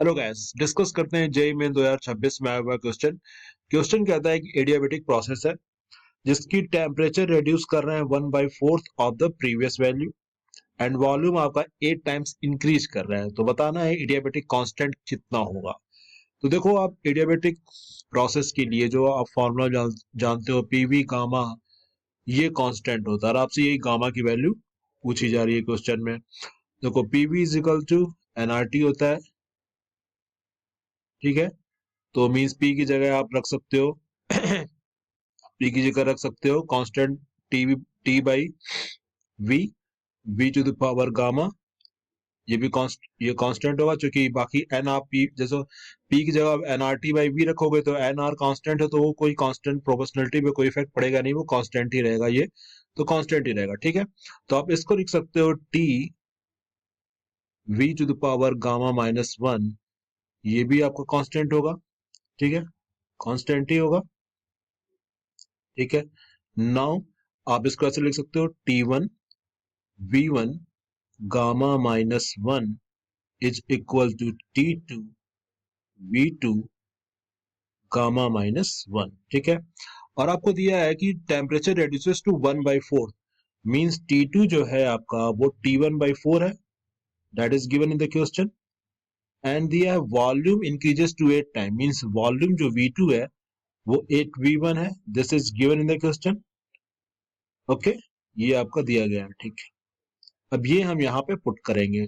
Hello guys, discuss करते हैं JEE main 2026 में आया हुआ क्वेश्चन। क्वेश्चन कहता है कि एडियाबेटिक प्रोसेस है जिसकी टेम्परेचर रिड्यूस कर रहे हैं 1/4 of the previous value and volume आपका 8 टाइम्स इंक्रीज कर रहा है। तो बताना है एडियाबेटिक कांस्टेंट कितना होगा। तो देखो, आप एडियाबेटिक प्रोसेस के लिए जो आप फॉर्मूला जानते हो, पीवी गामा, ये कांस्टेंट होता है और आपसे यही गामा की वैल्यू पूछी जा रही है क्वेश्चन में। देखो, PV is equal to NRT होता है, ठीक है। तो मीन्स पी की जगह आप रख सकते हो पी की जगह रख सकते हो constant T by V, V to the power gamma. ये कांस्टेंट होगा, क्योंकि बाकी एन आर पी जैसे पी की जगह N R T by V रखोगे तो एन आर कांस्टेंट है, तो वो कोई कांस्टेंट प्रोपोर्शनलिटी पे कोई इफेक्ट पड़ेगा नहीं, वो कांस्टेंट ही रहेगा। ये तो कांस्टेंट ही रहेगा, ठीक है। तो आप इसको लिख सकते हो T V to the power gamma -1, ये भी आपका कांस्टेंट होगा, ठीक है, कांस्टेंट ही होगा, ठीक है। नाउ आप इसको ऐसे लिख सकते हो T1 V1 gamma -1 is equal to T2 V2 gamma -1, ठीक है। और आपको दिया है कि temperature reduces to 1/4, means T2 जो है आपका वो T1/4 है, that is given in the question. And दिया है volume increases to 8 time, means volume जो V2 है वो 8V1 है, this is given in the question. Okay, ये आपका दिया गया है, ठीक है। अब ये हम यहाँ पे पुट करेंगे,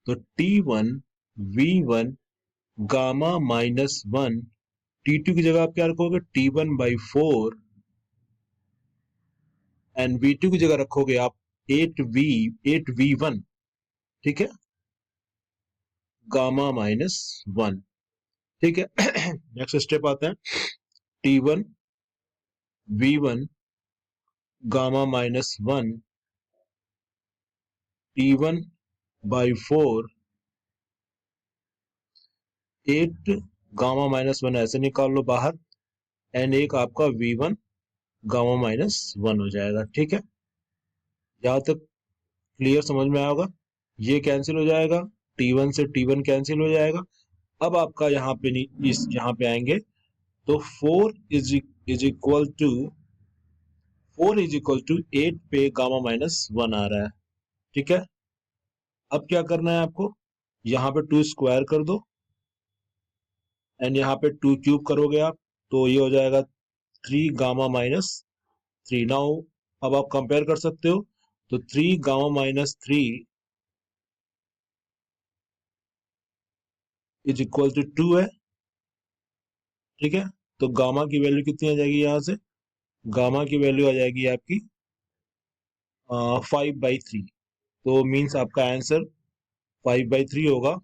तो T1 V1 गामा -1, T2 की जगह आप क्या रखोगे T1/4 एंड V2 की जगह रखोगे आप 8V1, ठीक है, गामा -1, ठीक है। नेक्स्ट स्टेप आता है T1 V1 gamma -1 T1/4 8 gamma -1 ऐसे निकाल लो बाहर, एंड एक आपका V1 गामा -1 हो जाएगा, ठीक है। यहां तक क्लियर समझ में आया होगा। ये कैंसिल हो जाएगा, T1 से T1 कैंसिल हो जाएगा। अब आपका यहाँ पे इस यहाँ पे आएंगे तो 4 इज इक्वल टू 8 पे गामा -1 आ रहा है, ठीक है। अब क्या करना है आपको, यहाँ पे 2 स्क्वायर कर दो एंड यहाँ पे 2 क्यूब करोगे आप, तो ये हो जाएगा 3 गामा -3। नाउ अब आप कंपेयर कर सकते हो, तो 3 गामा -3 इज इक्वल टू 2 है, ठीक है। तो गामा की वैल्यू कितनी आ जाएगी, यहां से गामा की वैल्यू आ जाएगी आपकी 5/3। तो मीन्स आपका आंसर 5/3 होगा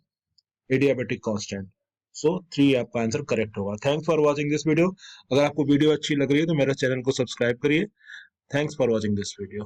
एडियाबेटिक कांस्टेंट। सो 3 आपका आंसर करेक्ट होगा। Thanks for watching this video. अगर आपको वीडियो अच्छी लग रही है तो मेरे चैनल को सब्सक्राइब करिए। Thanks for watching this video.